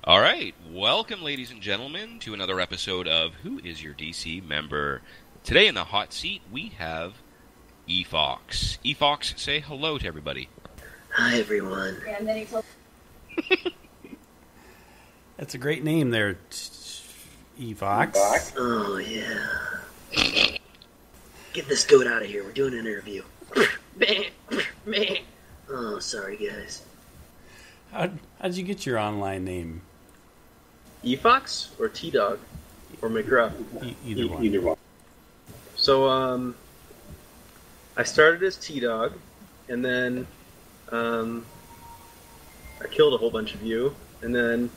All right, welcome, ladies and gentlemen, to another episode of Who is Your DC Member? Today in the hot seat, we have Ephox. Ephox, say hello to everybody. Hi, everyone. And then he told That's a great name there, Ephox. Oh, yeah. Get this goat out of here. We're doing an interview. Oh, sorry, guys. How'd you get your online name? Ephox or T-Dog or McGruff? Either one. So, I started as T-Dog, and then I killed a whole bunch of you, and then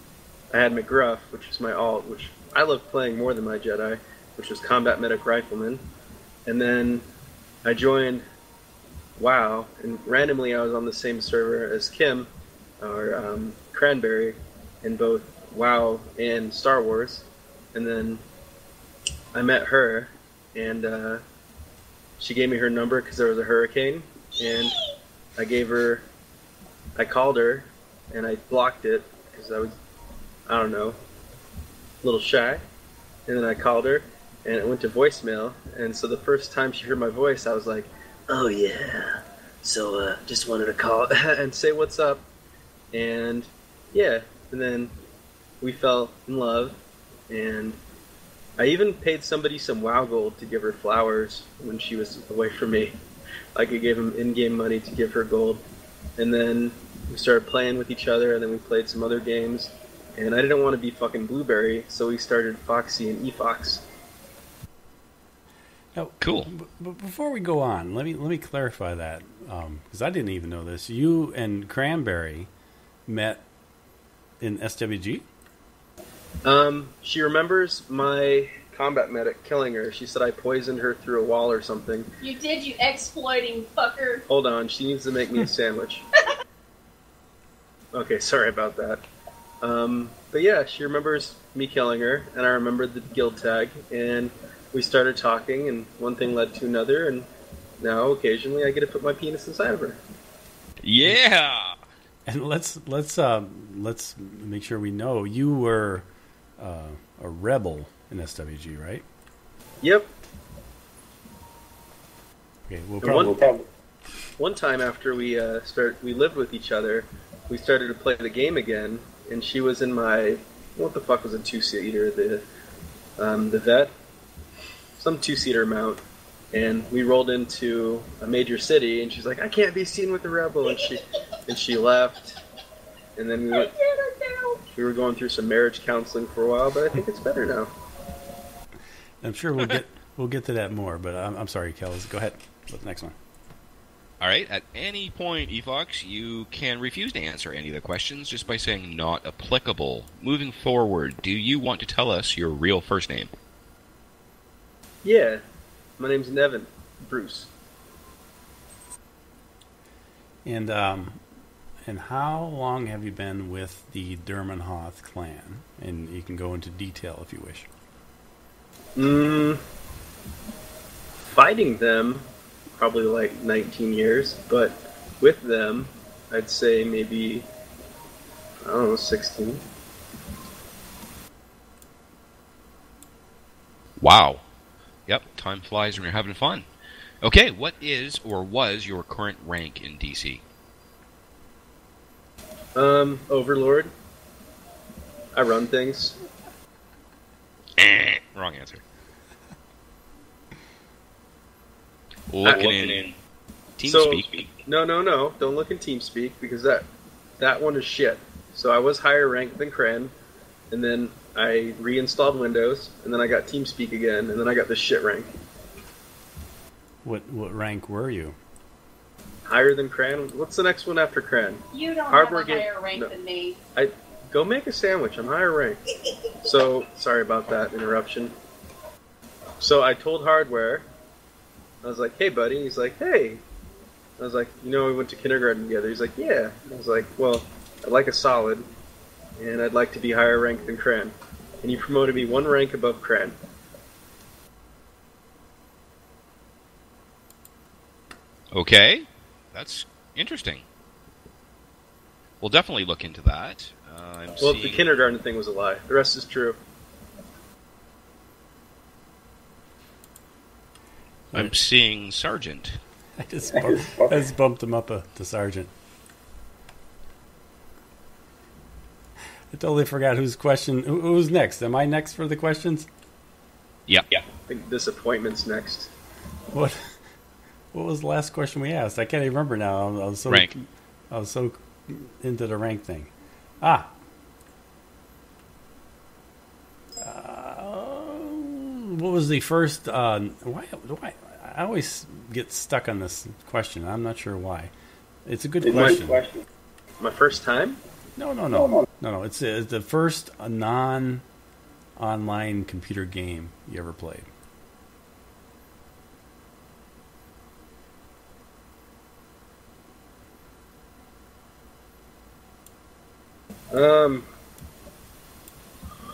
I had McGruff, which is my alt, which I love playing more than my Jedi, which was Combat Medic Rifleman, and then I joined WoW, and randomly I was on the same server as Kim, or Cranberry, in both WoW and Star Wars, and then I met her, and she gave me her number because there was a hurricane, and I called her, and I blocked it because I don't know, a little shy, and then I called her, and it went to voicemail, and so the first time she heard my voice, I was like, Oh, yeah. So, just wanted to call. and say what's up, and yeah, and then we fell in love, and I even paid somebody some WoW gold to give her flowers when she was away from me. Like I gave him in-game money to give her gold, and then we started playing with each other, and then we played some other games, and I didn't want to be fucking Blueberry, so we started Foxy and Ephox. Now, Cool. But before we go on, let me clarify that because I didn't even know this. You and Cranberry met in SWG. She remembers my combat medic killing her. She said I poisoned her through a wall or something. you did, you exploiting fucker. Hold on, she needs to make me a sandwich. Okay, sorry about that. But yeah, she remembers me killing her, and I remembered the guild tag, and we started talking, and one thing led to another, and now occasionally I get to put my penis inside of her. Yeah! And let's make sure we know you were a rebel in SWG, right? Yep. Okay, One time after we lived with each other, we started to play the game again, and she was in my, what the fuck was a two-seater, the vet, some two-seater mount, and we rolled into a major city, and she's like, I can't be seen with the rebel, and she left, and then we were going through some marriage counseling for a while, but I think it's better now. I'm sure we'll get to that more. But I'm sorry, Kells. Go ahead. What's the next one? All right, at any point, Ephox, you can refuse to answer any of the questions just by saying not applicable. Moving forward, do you want to tell us your real first name? Yeah, my name's Nevin Bruce. And how long have you been with the Durmanhoth clan? And you can go into detail if you wish. Fighting them, probably like 19 years, but with them, I'd say maybe, I don't know, 16. Wow. Yep, time flies when you're having fun. Okay, what is or was your current rank in DC? Overlord. I run things. Wrong answer. Looking in TeamSpeak. No. Don't look in TeamSpeak, because that one is shit. So I was higher ranked than Cran, and then I reinstalled Windows, and then I got TeamSpeak again, and then I got this shit rank. What rank were you? Higher than Cran? What's the next one after Cran? You don't Hardware have a game- higher rank no. than me. Go make a sandwich. I'm higher ranked. So, sorry about that interruption. So I told Hardware, I was like, hey, buddy. He's like, hey. I was like, we went to kindergarten together. He's like, yeah. I was like, well, I'd like a solid, and I'd like to be higher ranked than Cran. And he promoted me one rank above Cran. Okay, that's interesting. we'll definitely look into that. Well, the kindergarten thing was a lie. The rest is true. I'm seeing Sergeant. I just bumped him up to Sergeant. I totally forgot whose question. Who's next? Am I next for the questions? Yep. I think disappointment's next. What was the last question we asked? I can't even remember now. I was so into the rank thing. What was the first? Why? I always get stuck on this question. I'm not sure why. It's a good question. My first time? No. It's the first non-online computer game you ever played.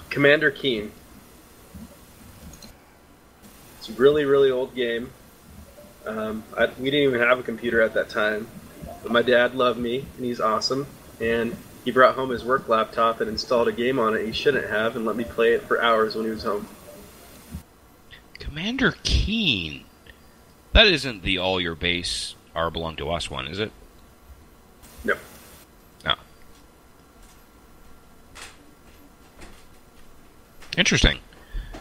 Commander Keen. It's a really, really old game. We didn't even have a computer at that time, but my dad loved me, and he's awesome. And he brought home his work laptop and installed a game on it he shouldn't have, and let me play it for hours when he was home. Commander Keen. That isn't the all your base are belong to us one, is it? No. No. Interesting.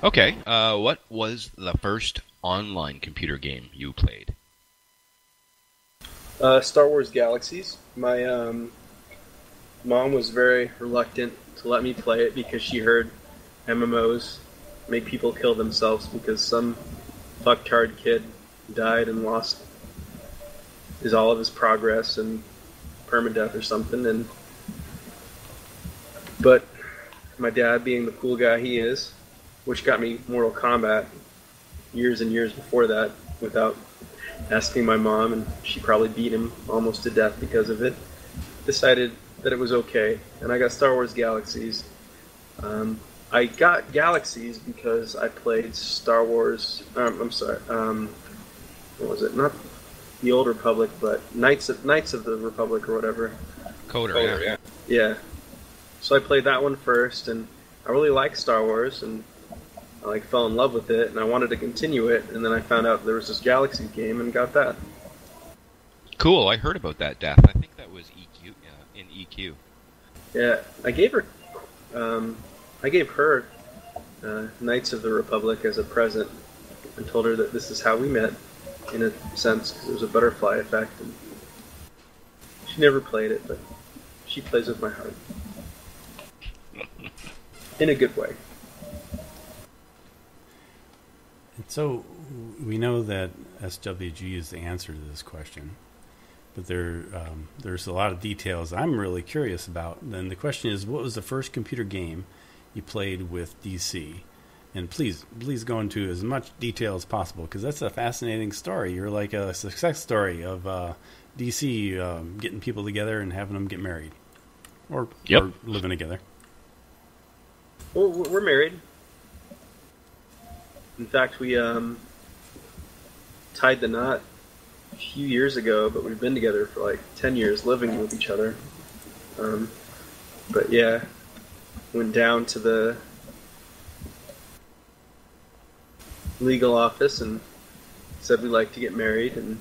Okay. What was the first online computer game you played? Star Wars Galaxies. My mom was very reluctant to let me play it because she heard MMOs make people kill themselves because some fucktard kid died and lost all of his progress and permadeath or something. But my dad, being the cool guy he is, which got me Mortal Kombat years and years before that without asking my mom, and she probably beat him almost to death because of it, decided that it was okay, and I got Star Wars Galaxies. I got Galaxies because I played Star Wars, what was it? Not the Old Republic, but Knights of the Republic or whatever. Coder, yeah. Yeah. So I played that one first, and I really liked Star Wars, and I fell in love with it, and I wanted to continue it, and then I found out there was this Galaxy game and got that. Cool, I heard about that death. I think that was EQ, in EQ. Yeah, I gave her Knights of the Republic as a present and told her that this is how we met, in a sense, because there was a butterfly effect. And she never played it, but she plays with my heart. In a good way. And so we know that SWG is the answer to this question, but there's a lot of details I'm really curious about. And the question is, what was the first computer game you played with DC? And please go into as much detail as possible, because that's a fascinating story. You're like a success story of DC getting people together and having them get married, or living together. Well, we're married. In fact, we tied the knot a few years ago, but we've been together for 10 years, living with each other. But yeah, went down to the legal office and said we'd like to get married. And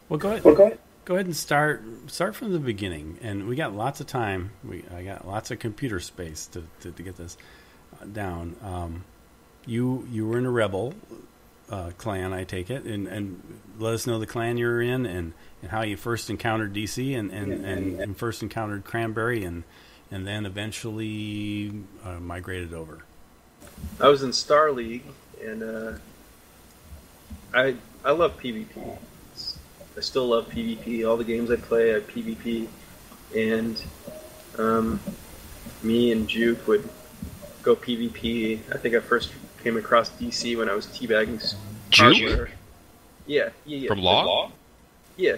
well, go ahead. Go ahead and start from the beginning. And we got lots of time. I got lots of computer space to get this down. You were in a rebel clan, I take it, and let us know the clan you were in and how you first encountered DC and first encountered Cranberry and then eventually migrated over. I was in Star League, and I love PvP. I still love PvP. All the games I play, I PvP, and me and Juke would go PvP. I think I first came across DC when I was teabagging hardware. Yeah. From Law? Yeah.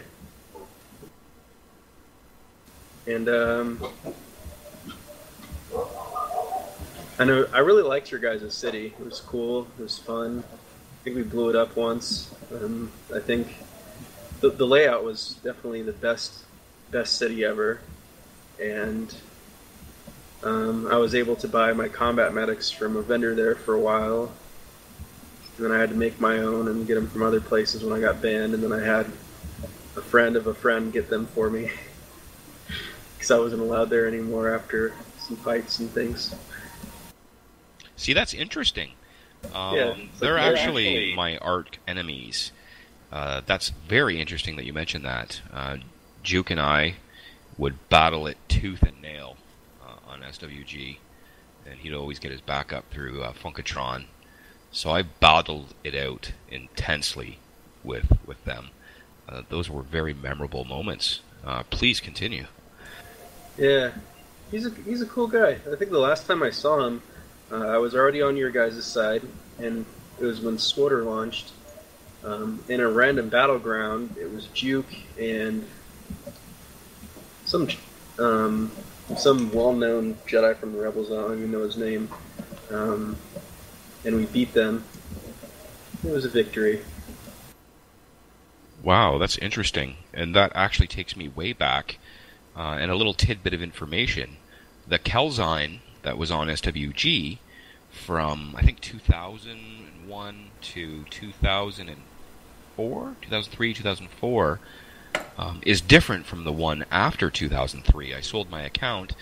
And I really liked your guys' city. It was cool. It was fun. I think we blew it up once. I think the layout was definitely the best best city ever, and I was able to buy my combat medics from a vendor there for a while. And then I had to make my own and get them from other places when I got banned. And then I had a friend of a friend get them for me because I wasn't allowed there anymore after some fights and things. See, that's interesting. Yeah, they're actually my arch enemies. That's very interesting that you mentioned that. Juke and I would battle it tooth and nail on SWG, and he'd always get his back up through Funkatron. So I battled it out intensely with them. Those were very memorable moments. Please continue. Yeah, he's a cool guy. I think the last time I saw him, I was already on your guys' side, and it was when Swatter launched. In a random battleground, it was Juke and some well-known Jedi from the Rebels. I don't even know his name. And we beat them. It was a victory. Wow, that's interesting. And that actually takes me way back. And a little tidbit of information. The Kelzine that was on SWG from, I think, 2001 to 2004, 2003, 2004, is different from the one after 2003. I sold my account,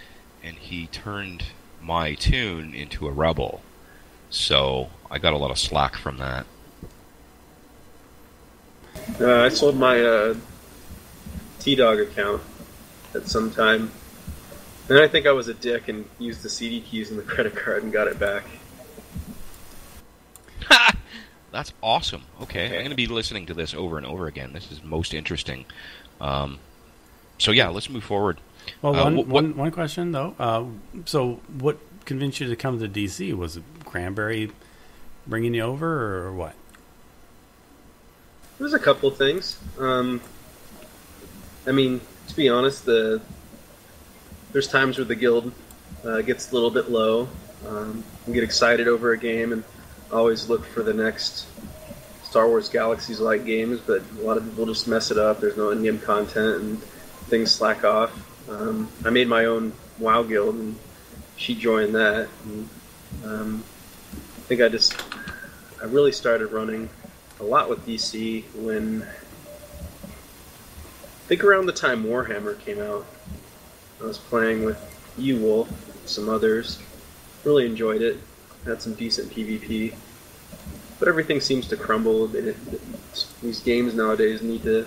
and he turned my tune into a rebel. So I got a lot of slack from that. I sold my T-Dog account at some time. And I think I was a dick and used the CD keys and the credit card and got it back. That's awesome. Okay, I'm going to be listening to this over and over again. This is most interesting. So yeah, let's move forward. Well, one question though. So what convinced you to come to DC? Was it Cranberry bringing you over, or what? There's a couple things. I mean, to be honest, there's times where the guild gets a little bit low. We get excited over a game and always look for the next Star Wars Galaxies-like games, but a lot of people just mess it up. There's no in-game content and things slack off. I made my own WoW guild, and she joined that. And, I think I really started running a lot with DC when, I think around the time Warhammer came out. I was playing with you, Wolf, some others. Really enjoyed it. Had some decent PvP. But everything seems to crumble. These games nowadays need to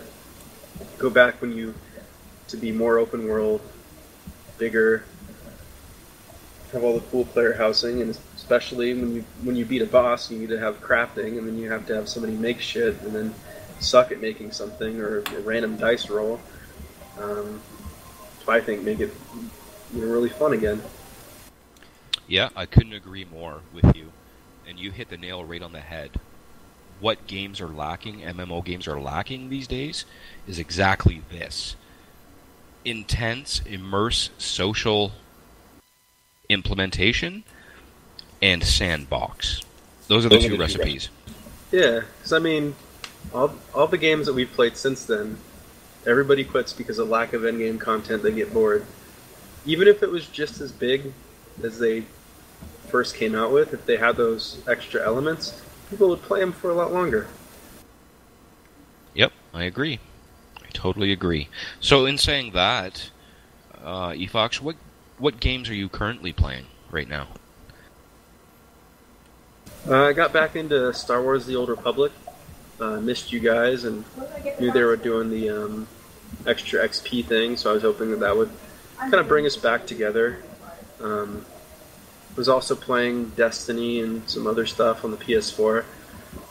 go back to be more open world, bigger, have all the cool player housing, and especially when you beat a boss, you need to have crafting, and then you have to have somebody make shit, and then suck at making something, or a random dice roll. So I think make it really fun again. Yeah, I couldn't agree more with you. And you hit the nail right on the head. What games are lacking, MMO games are lacking these days, is exactly this. Intense, immerse, social implementation, and sandbox. Those are the two recipes. Yeah, because I mean, all the games that we've played since then, everybody quits because of lack of in-game content. They get bored. Even if it was just as big as they first came out with, if they had those extra elements, people would play them for a lot longer. Yep, I agree. I totally agree. So in saying that, Ephox, what games are you currently playing right now? I got back into Star Wars The Old Republic. Missed you guys and knew they were doing the extra XP thing, so I was hoping that would kind of bring us back together. Was also playing Destiny and some other stuff on the PS4.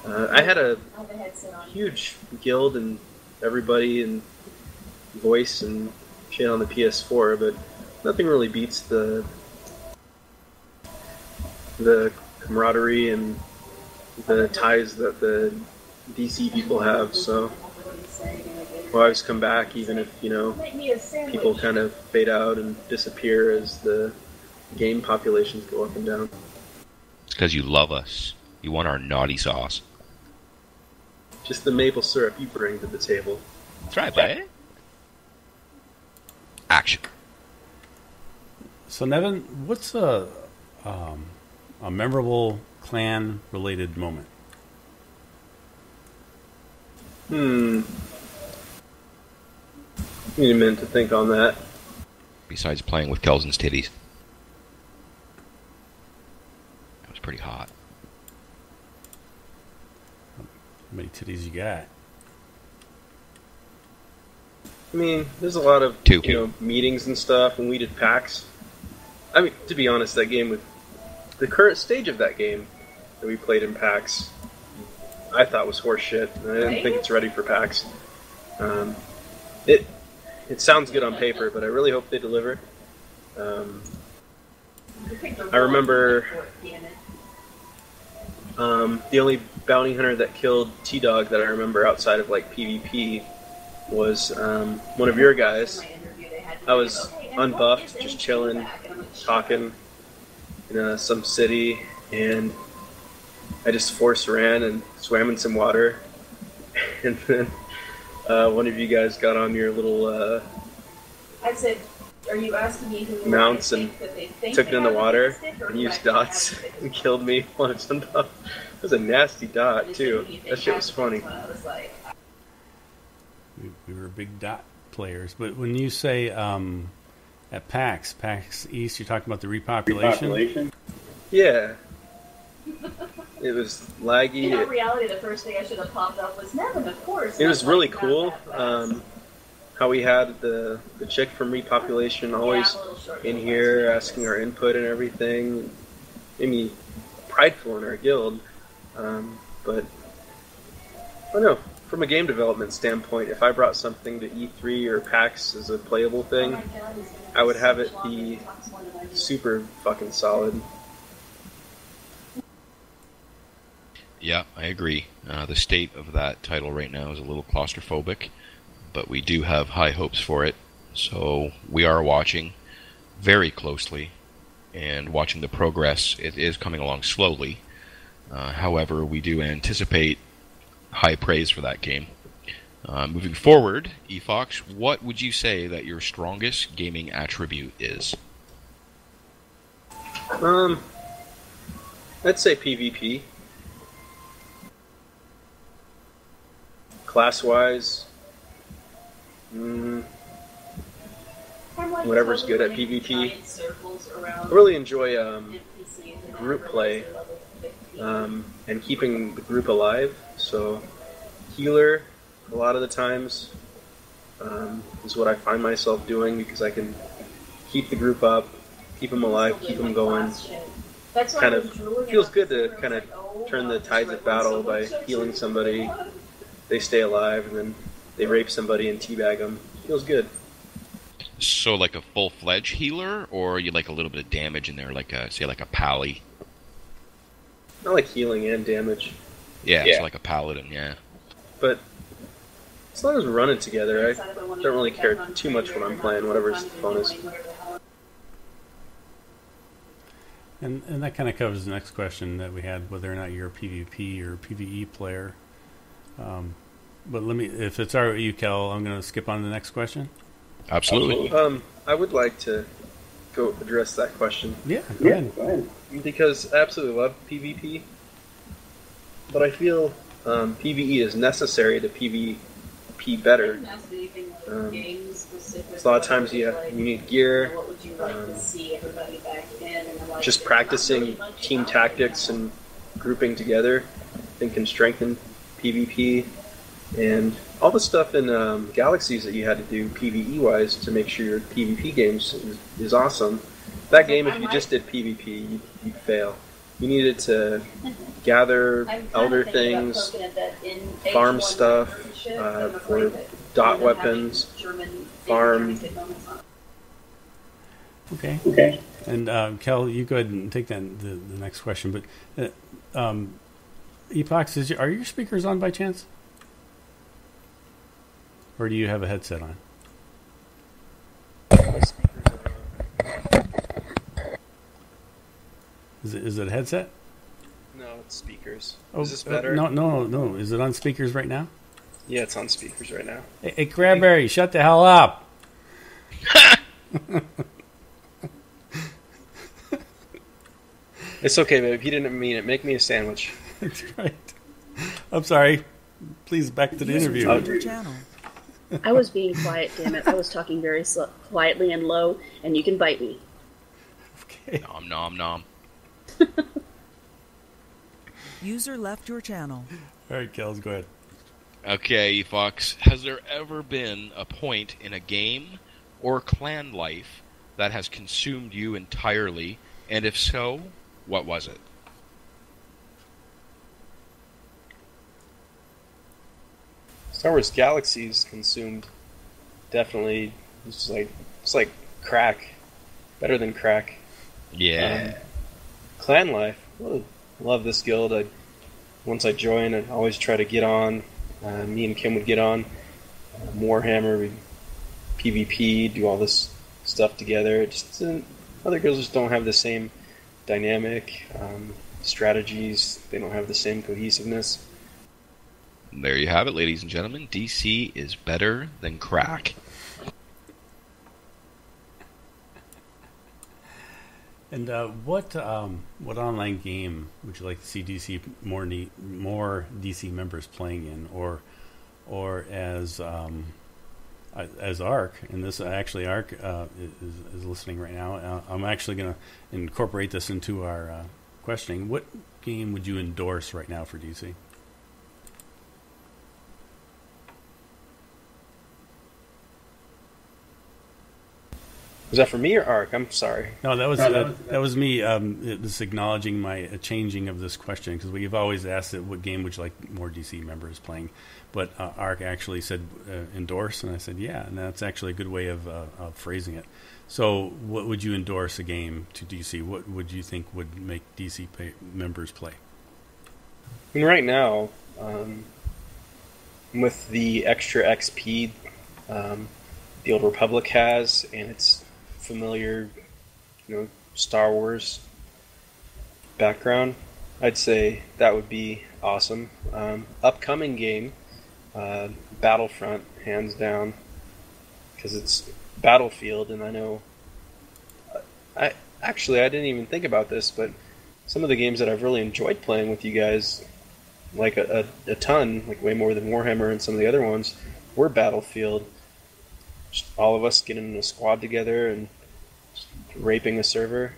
I had a huge guild and everybody and voice and shit on the PS4, but nothing really beats the camaraderie and the ties that the DC people have. So we'll always come back, even if people kind of fade out and disappear as the game populations go up and down. It's because you love us. You want our naughty sauce. Just the maple syrup you bring to the table. Try, buddy. action. So, Nevin, what's a memorable clan-related moment? Need a minute to think on that. Besides playing with Kelsen's titties. That was pretty hot. How many titties you got? I mean, there's a lot of Two. meetings and stuff, and we did packs. I mean, to be honest, that game with the current stage of that game that we played in packs, I thought was horse shit, and I didn't think it's ready for packs. It sounds good on paper, but I really hope they deliver. I remember the only bounty hunter that killed T-Dog that I remember outside of like PvP was one of your guys. I was unbuffed, just chilling, talking in some city, and I just force ran and swam in some water, and then one of you guys got on your little I said, are you asking me who mounts I and think that they think took it they in the have a water stick, or and who used actually dots has it? and killed me on its unbuffed. It was a nasty dot They too. said, "Do you think That shit I was have funny. it?" I was like, We were big dot players. But when you say at PAX East, you're talking about the repopulation? Yeah. It was laggy. in reality, the first thing I should have popped up was Nevin, of course. It was Not really like, cool. not that fast. How we had the chick from Repopulation always Yeah, a little short, in little here fast. asking our input and everything. Made me prideful in our guild. But I don't know. From a game development standpoint, if I brought something to E3 or PAX as a playable thing, Oh my God, he's gonna I would so have much it longer be than Fox One than I do. super fucking solid. Yeah, I agree. The state of that title right now is a little claustrophobic, but we do have high hopes for it. So we are watching very closely and watching the progress. It is coming along slowly. However, we do anticipate high praise for that game. Moving forward, Ephox, what would you say that your strongest gaming attribute is? I'd say PvP. Class-wise, I'm like whatever's good at totally PvP. giant circles around I really enjoy NPCs and group I play. realize they're level 15. And keeping the group alive. So, healer, a lot of the times, is what I find myself doing because I can keep the group up, keep them alive, Still keep doing them my going. class shit. That's why Kind I of was drooling feels about good this, to and kind I of was like, oh, turn the God, tides this of might want battle so by much sex healing in somebody. it. They stay alive, and then they rape somebody and teabag them. Feels good. So like a full-fledged healer, or you like a little bit of damage in there, like say like a pally? I like healing and damage, Yeah, Yeah. so like a paladin, yeah. but as long as we're running together, I Decided I wanted don't to really get care back on too much when Tinder I'm and playing, not whatever's full-time bonus. doing whatever the hell. And that kind of covers the next question that we had, whether or not you're a PvP or PvE player. But if it's all right with you, Kel, I'm going to skip on to the next question. Absolutely. I would like to go address that question. Yeah, go ahead. Because I absolutely love PvP, but I feel PvE is necessary to PvP better. It doesn't have to be anything like Um, game-specific, A lot of but times it's you like, need gear, what would you like um, to see everybody back in? And I'm like, just there's not practicing really much team out tactics there. and grouping together, I think can strengthen PvP. And all the stuff in Galaxies that you had to do PvE-wise to make sure your PvP games is awesome. That game, if you just did PvP, you'd fail. You needed to gather I'm kinda elder thinking about things, poking at that in farm H1 stuff, and shit, for I'm afraid that dot even having weapons, German farm. German moments on Okay. And Kel, you go ahead and take the next question. But Ephox, are your speakers on by chance? Or do you have a headset on? Is it a headset? No, it's speakers. Oh, Is this better? No. Is it on speakers right now? Yeah, it's on speakers right now. Hey, Crabberry, shut the hell up. It's okay, babe. He didn't mean it. Make me a sandwich. That's right. I'm sorry. Please, back to the interview. joined your channel. I was being quiet, damn it. I was talking very quietly and low, and you can bite me. Okay. Nom nom nom. User left your channel. All right, Kels, go ahead. Okay, Ephox, has there ever been a point in a game or clan life that has consumed you entirely? And if so, what was it? Star Wars Galaxies consumed. Definitely. It's like crack. Better than crack. Yeah. Clan life. Oh, love this guild. Once I joined, I'd always try to get on. Me and Kim would get on. Warhammer, we'd PvP, do all this stuff together. Just other guilds just don't have the same dynamic, strategies. They don't have the same cohesiveness. There you have it, ladies and gentlemen. DC is better than crack. And what online game would you like to see DC more DC members playing in, or as ARC? And this actually ARC is listening right now. I'm actually going to incorporate this into our questioning. What game would you endorse right now for DC? Was that for me or Ark? I'm sorry. No, that was me. It was acknowledging my changing of this question, because we've always asked it, what game would you like more DC members playing? But Ark actually said endorse, and I said yeah, and that's actually a good way of phrasing it. So, what would you endorse a game to DC? What would you think would make DC members play? I mean, right now, with the extra XP the Old Republic has, and its familiar, Star Wars background, I'd say that would be awesome. Upcoming game, Battlefront, hands down, because it's Battlefield, and I know. I didn't even think about this, but some of the games that I've really enjoyed playing with you guys, like a ton, like way more than Warhammer and some of the other ones, were Battlefield. Just all of us getting in a squad together and just raping a server.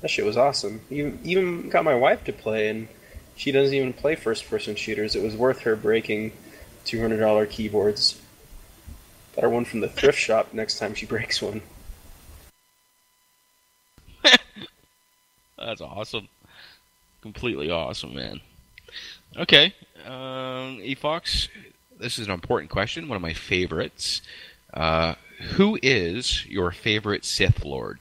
That shit was awesome. Even got my wife to play, and she doesn't even play first-person shooters. It was worth her breaking $200 keyboards. Got her one from the thrift shop next time she breaks one. That's awesome. Completely awesome, man. Okay, Ephox, this is an important question, one of my favorites. Who is your favorite Sith Lord?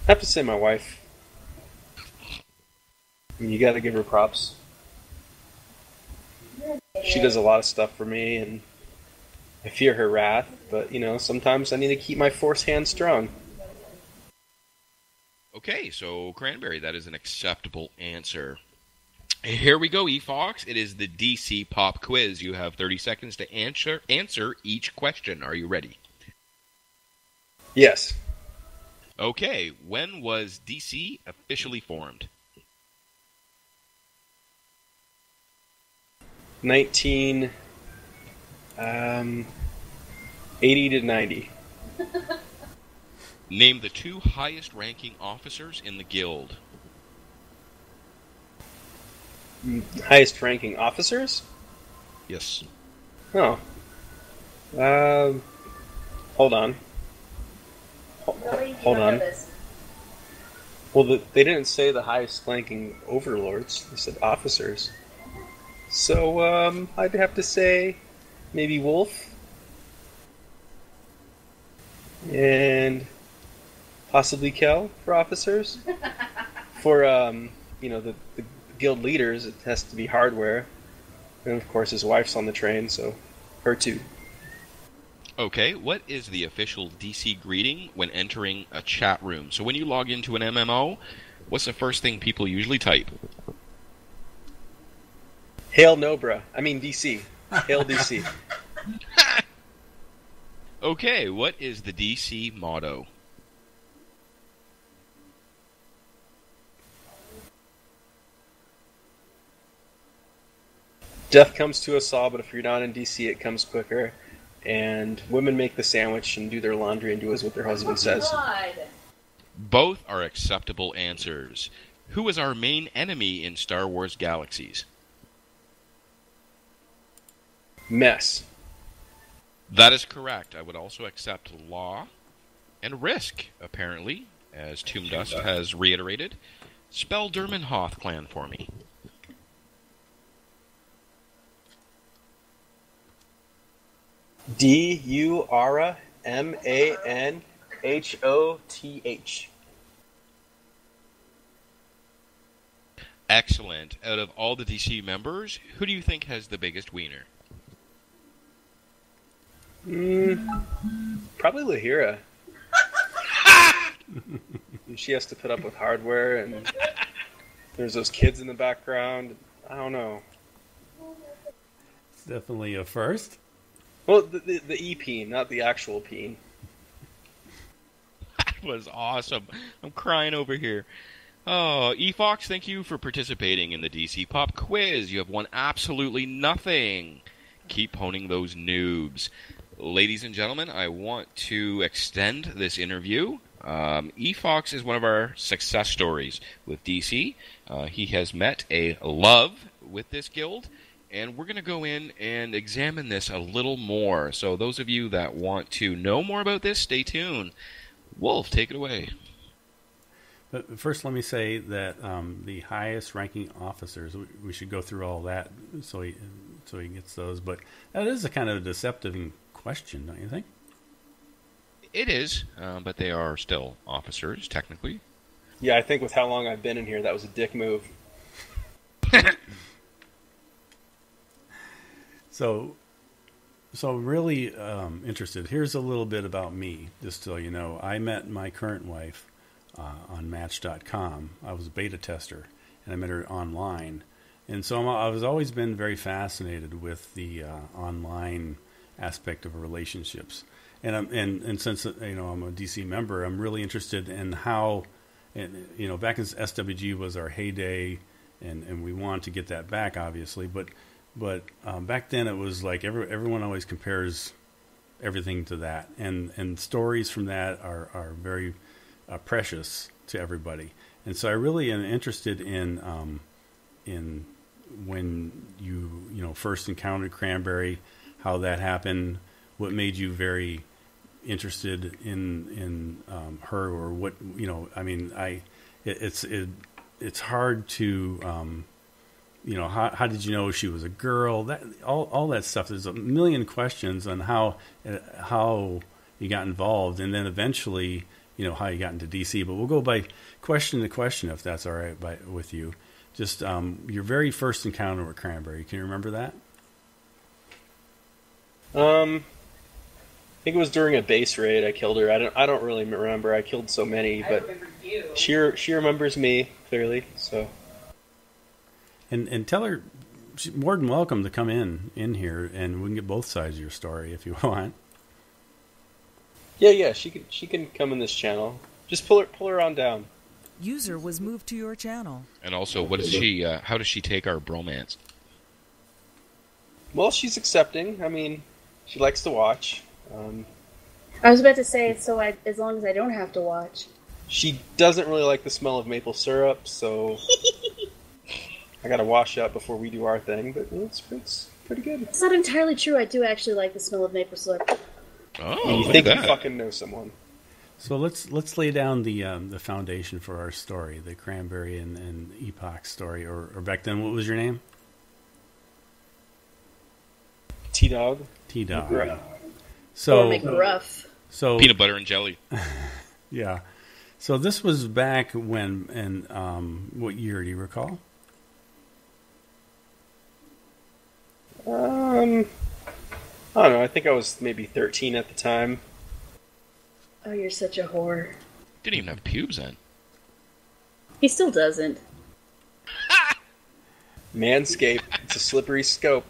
I have to say my wife. I mean, you gotta give her props. She does a lot of stuff for me, and I fear her wrath, but, sometimes I need to keep my Force hand strong. Okay, so Cranberry, that is an acceptable answer. Here we go, Ephox. It is the DC Pop Quiz. You have 30 seconds to answer each question. Are you ready? Yes. Okay, when was DC officially formed? 1980 to 90. Name the two highest ranking officers in the guild. Highest ranking officers? Yes. Oh. Hold on. Hold on. Well, they didn't say the highest ranking overlords. They said officers. So, I'd have to say maybe Wolf. And possibly Kel for officers. For, the guild leaders, it has to be Hardware. And of course his wife's on the train, so her too. Okay, what is the official DC greeting when entering a chat room? So when you log into an MMO, what's the first thing people usually type? Hail Nobra. I mean DC. Hail DC. Okay, what is the DC motto? Death comes to us all, but if you're not in DC, it comes quicker. And women make the sandwich and do their laundry and do as what their husband says. God. Both are acceptable answers. Who is our main enemy in Star Wars Galaxies? Mess. That is correct. I would also accept Law and Risk, apparently, as Tomb Dust has reiterated. Spell Durmanhoth clan for me. Durmanhoth. Excellent. Out of all the DC members, who do you think has the biggest wiener? Probably Lahira. She has to put up with hardware, and there's those kids in the background. I don't know. It's definitely a first. Well, the E-peen, not the actual peen. That was awesome. I'm crying over here. Oh, Ephox, thank you for participating in the DC Pop Quiz. You have won absolutely nothing. Keep honing those noobs. Ladies and gentlemen, I want to extend this interview. Ephox is one of our success stories with DC. He has met a love with this guild, and we're going to go in and examine this a little more. So those of you that want to know more about this, stay tuned. Wolf, take it away. But first, let me say that the highest-ranking officers, we should go through all that so he gets those. But that is a kind of deceptive question, don't you think? It is, but they are still officers, technically. Yeah, I think with how long I've been in here, that was a dick move. So really interested. Here's a little bit about me, just so you know. I met my current wife on Match.com. I was a beta tester, and I met her online. And so I was always been very fascinated with the online aspect of relationships. And since I'm a DC member, I'm really interested in how, back in SWG was our heyday, and we want to get that back, obviously. But back then it was like everyone always compares everything to that, and stories from that are very precious to everybody. And so I really am interested in when you first encountered Cranberry, how that happened, what made you very interested in her, or what it's hard to how did you know she was a girl? That all that stuff. There's a million questions on how you got involved, and then eventually how you got into DC. But we'll go by question to question if that's all right with you. Just your very first encounter with Cranberry. Can you remember that? I think it was during a base raid. I killed her. I don't really remember. I killed so many, but she remembers me clearly. So. And tell her she's more than welcome to come in here, and we can get both sides of your story if you want. Yeah, she can come in this channel. Just pull her on down. User was moved to your channel. And also, what is she? How does she take our bromance? Well, she's accepting. I mean, she likes to watch. I was about to say, as long as I don't have to watch. She doesn't really like the smell of maple syrup, so I gotta wash up before we do our thing. But it's pretty good. It's not entirely true. I do actually like the smell of maple syrup. Oh, you think you fucking know someone? So let's lay down the foundation for our story, the Cranberry and Ephox story, or back then, what was your name? T-Dog. T-Dog. Right. Or McGruff. So peanut butter and jelly. Yeah. So this was back when, and what year do you recall? I don't know. I think I was maybe 13 at the time. Oh, you're such a whore. Didn't even have pubes then. He still doesn't. Manscaped. It's a slippery scope.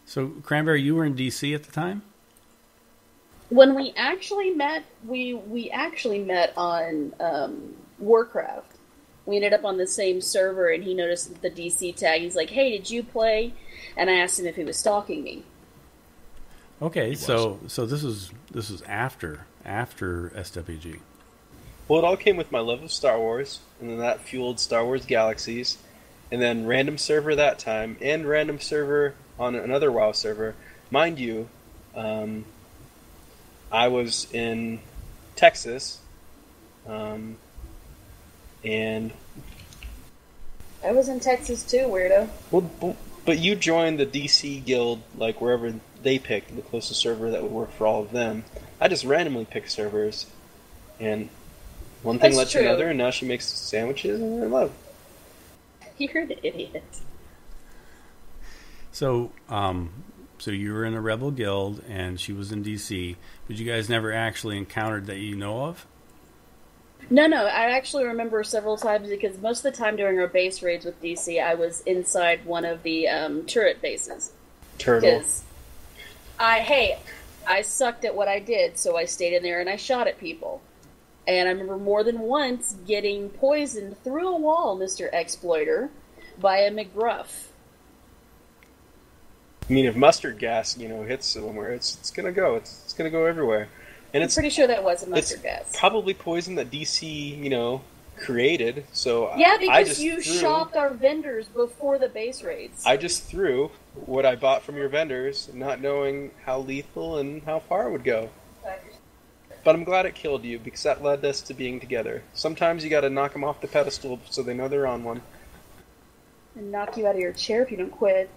So, Cranberry, you were in DC at the time? When we actually met, we actually met on Warcraft. We ended up on the same server, and he noticed the DC tag. He's like, "Hey, did you play?" And I asked him if he was stalking me. Okay, so this was after SWG. Well, it all came with my love of Star Wars, and then that fueled Star Wars Galaxies, and then random server that time, and random server on another WoW server. Mind you, I was in Texas, and I was in Texas too, weirdo. well, but you joined the DC guild, like wherever they picked the closest server that would work for all of them. I just randomly picked servers, and one thing led to another, and now she makes sandwiches, and we're in love. You're an idiot. So, so you were in a rebel guild, and she was in DC, but you guys never actually encountered that you know of? No, I actually remember several times because most of the time during our base raids with DC, I was inside one of the turret bases. Turtle. I sucked at what I did, so I stayed in there and I shot at people. And I remember more than once getting poisoned through a wall, Mr. Exploiter, by a McGruff. I mean, if mustard gas, hits somewhere, it's gonna go. It's gonna go everywhere. And I'm pretty sure that wasn't mustard gas. Probably poison that DC, created. So yeah, because I just you shopped our vendors before the base raids. I just threw what I bought from your vendors, not knowing how lethal and how far it would go. But I'm glad it killed you, because that led us to being together. Sometimes you gotta knock them off the pedestal so they know they're on one. And knock you out of your chair if you don't quit.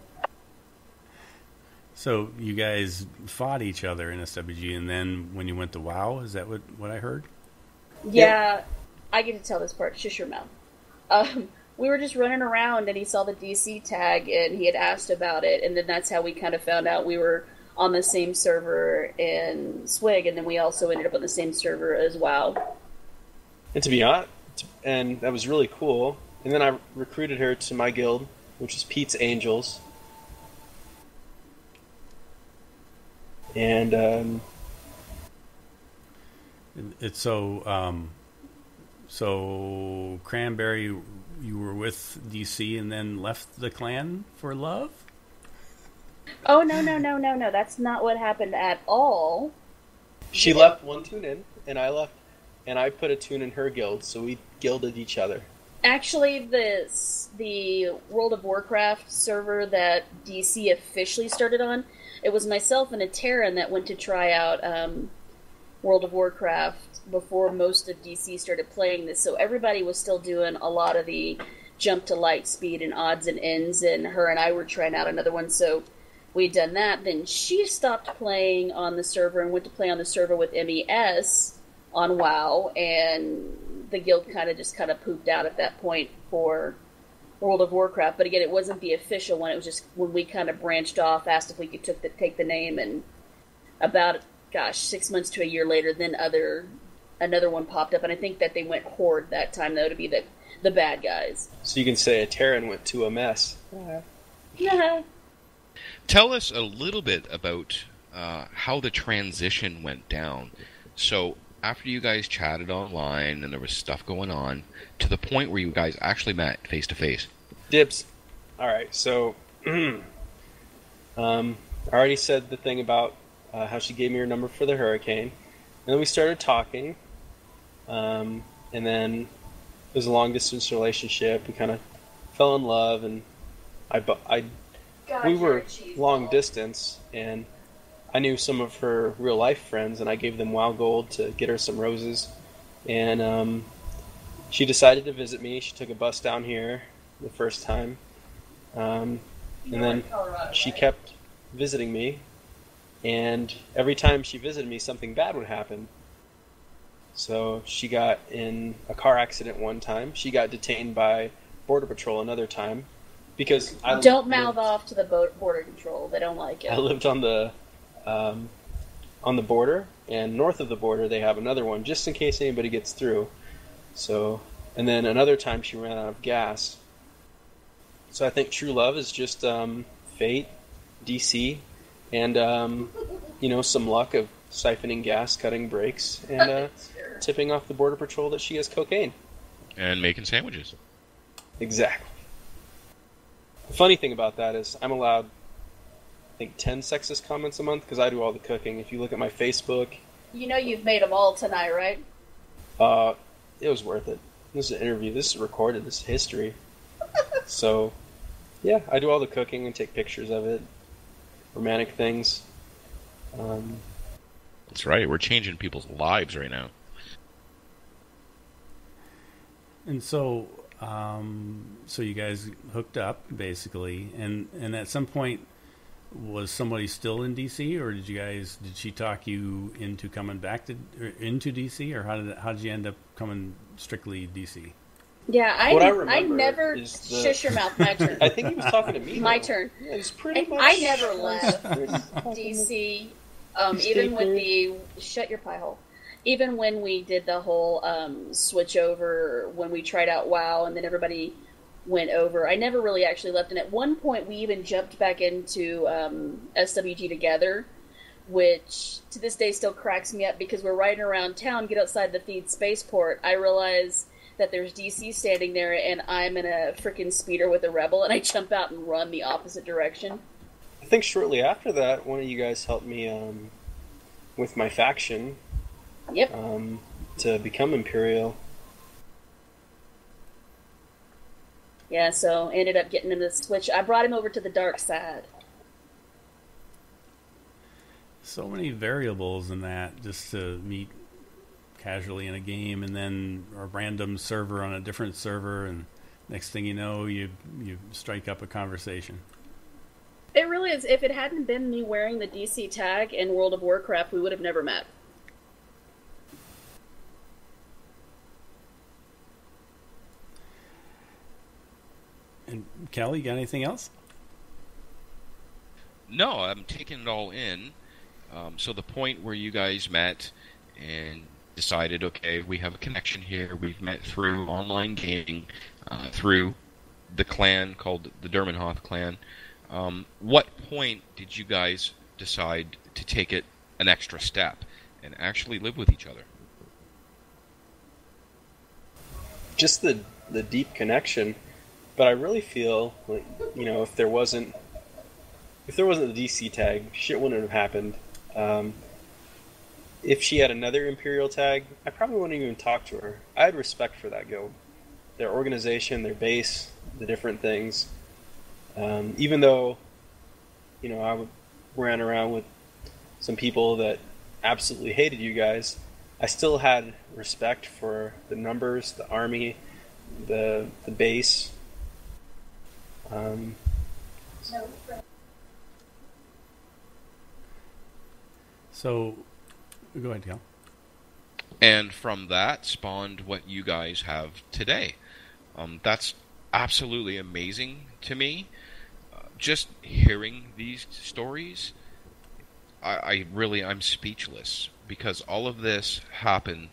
So you guys fought each other in SWG, and then when you went to WoW, is that what I heard? Yeah, I get to tell this part. Shush your mouth. We were just running around, and he saw the DC tag, and he had asked about it, and then that's how we kind of found out we were on the same server in Swig, and then we also ended up on the same server as WoW. And to be honest, and that was really cool. And then I recruited her to my guild, which is Pete's Angels. And it's so Cranberry, you were with DC and then left the clan for love? Oh, no. That's not what happened at all. She left one tune in, and I left, and I put a tune in her guild, so we guilded each other. Actually, the World of Warcraft server that DC officially started on, it was myself and a Terran that went to try out World of Warcraft before most of DC started playing this, so everybody was still doing a lot of the jump to light speed and odds and ends, and her and I were trying out another one, so we'd done that. Then she stopped playing on the server and went to play on the server with MES on WoW, and the guild kind of pooped out at that point for World of Warcraft. But again, it wasn't the official one. It was just when we kind of branched off, asked if we could take the name, and about 6 months to a year later, then another one popped up, and I think that they went Horde that time, though, to be the bad guys. So you can say a Terran went to a mess. Yeah. Tell us a little bit about how the transition went down. So after you guys chatted online and there was stuff going on, to the point where you guys actually met face to face. Dibs. All right, so I already said the thing about how she gave me her number for the hurricane, and then we started talking, and then it was a long distance relationship. We kind of fell in love, and we were long distance, and I knew some of her real life friends, and I gave them WoW Gold to get her some roses. And she decided to visit me. She took a bus down here the first time, and then she kept visiting me. And every time she visited me, something bad would happen. So she got in a car accident one time. She got detained by Border Patrol another time. Because don't mouth off to the border control. They don't like it. I lived on the border, and north of the border they have another one just in case anybody gets through. So, and then another time she ran out of gas. So I think true love is just fate, DC, and some luck of siphoning gas, cutting brakes, and tipping off the border patrol that she has cocaine. And making sandwiches. Exactly. The funny thing about that is I'm allowed, I think, 10 sexist comments a month because I do all the cooking. If you look at my Facebook, You know you've made them all tonight, right? it was worth it. This is an interview. This is recorded. This is history. So, yeah, I do all the cooking and take pictures of it. Romantic things. That's right. We're changing people's lives right now. And so, so you guys hooked up basically, and at some point, was somebody still in DC, or did she talk you into coming back into DC, or how did you end up coming strictly DC? Yeah, I remember never is shush your mouth. My turn. I think he was talking to me. My though. turn. Yeah, it was pretty much. I never left DC. Even with the shut your pie hole. Even when we did the whole switch over, when we tried out WoW, and then everybody went over, I never really actually left. And at one point, we even jumped back into SWG together, which to this day still cracks me up because we're riding around town, get outside the Theed spaceport. I realize that there's DC standing there, and I'm in a freaking speeder with a rebel, and I jump out and run the opposite direction. I think shortly after that, one of you guys helped me with my faction. Yep. To become Imperial. Yeah, so ended up getting him to switch. I brought him over to the dark side. So many variables in that, just to meet casually in a game, and then a random server on a different server, and next thing you know, you strike up a conversation. It really is. If it hadn't been me wearing the DC tag in World of Warcraft, we would have never met. And Kelly, you got anything else? No, I'm taking it all in. So the point where you guys met and decided, okay, we have a connection here. We've met through online gaming, through the clan called the Durmanhoth clan. What point did you guys decide to take it an extra step and actually live with each other? Just the deep connection. But I really feel like, if there wasn't the DC tag, shit wouldn't have happened. If she had another Imperial tag, I probably wouldn't even talk to her. I had respect for that guild, their organization, their base, the different things. Even though, I ran around with some people that absolutely hated you guys, I still had respect for the numbers, the army, the base. So, go ahead, Cal. And from that spawned what you guys have today. That's absolutely amazing to me. Just hearing these stories, I'm speechless, because all of this happened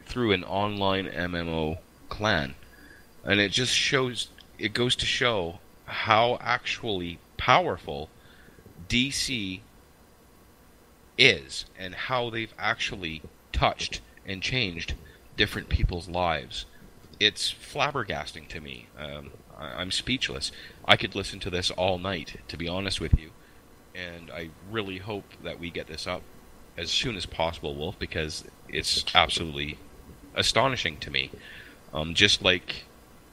through an online MMO clan. And it goes to show how actually powerful DC is, and how they've actually touched and changed different people's lives. It's flabbergasting to me. I'm speechless. I could listen to this all night, to be honest with you. And I really hope that we get this up as soon as possible, Wolf, because it's absolutely astonishing to me. Just like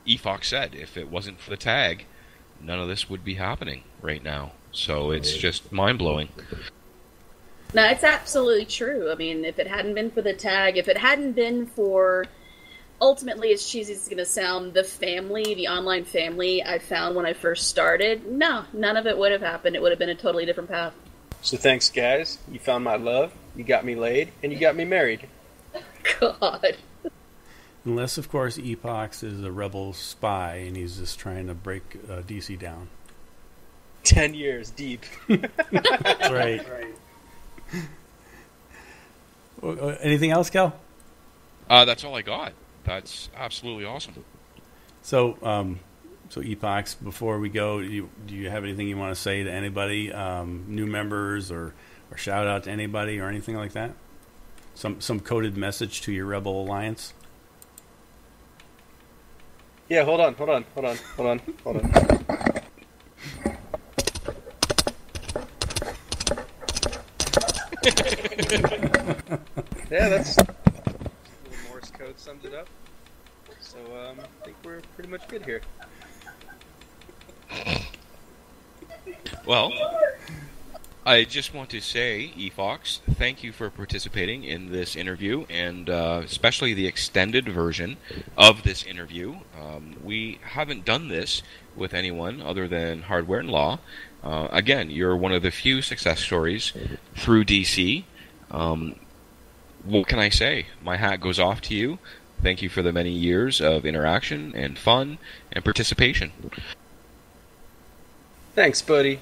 Ephox said, if it wasn't for the tag, none of this would be happening right now. So it's just mind-blowing. No, it's absolutely true. I mean, if it hadn't been for the tag, if it hadn't been for, ultimately, as cheesy as it's going to sound, the online family I found when I first started, no, none of it would have happened. It would have been a totally different path. So thanks, guys. You found my love, you got me laid, and you got me married. God. Unless, of course, Ephox is a rebel spy and he's just trying to break DC down. 10 years deep. That's right. Anything else, Cal? That's all I got. That's absolutely awesome. So, So Ephox, before we go, do you have anything you want to say to anybody, new members, or shout out to anybody or anything like that? Some coded message to your Rebel Alliance? Yeah, hold on. Yeah, that's a little Morse code summed it up. So I think we're pretty much good here. Well, I just want to say, Ephox, thank you for participating in this interview, and especially the extended version of this interview. We haven't done this with anyone other than Hardware and Law. Again, you're one of the few success stories through DC. What can I say? My hat goes off to you. Thank you for the many years of interaction and fun and participation. Thanks, buddy.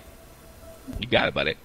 You got it, buddy.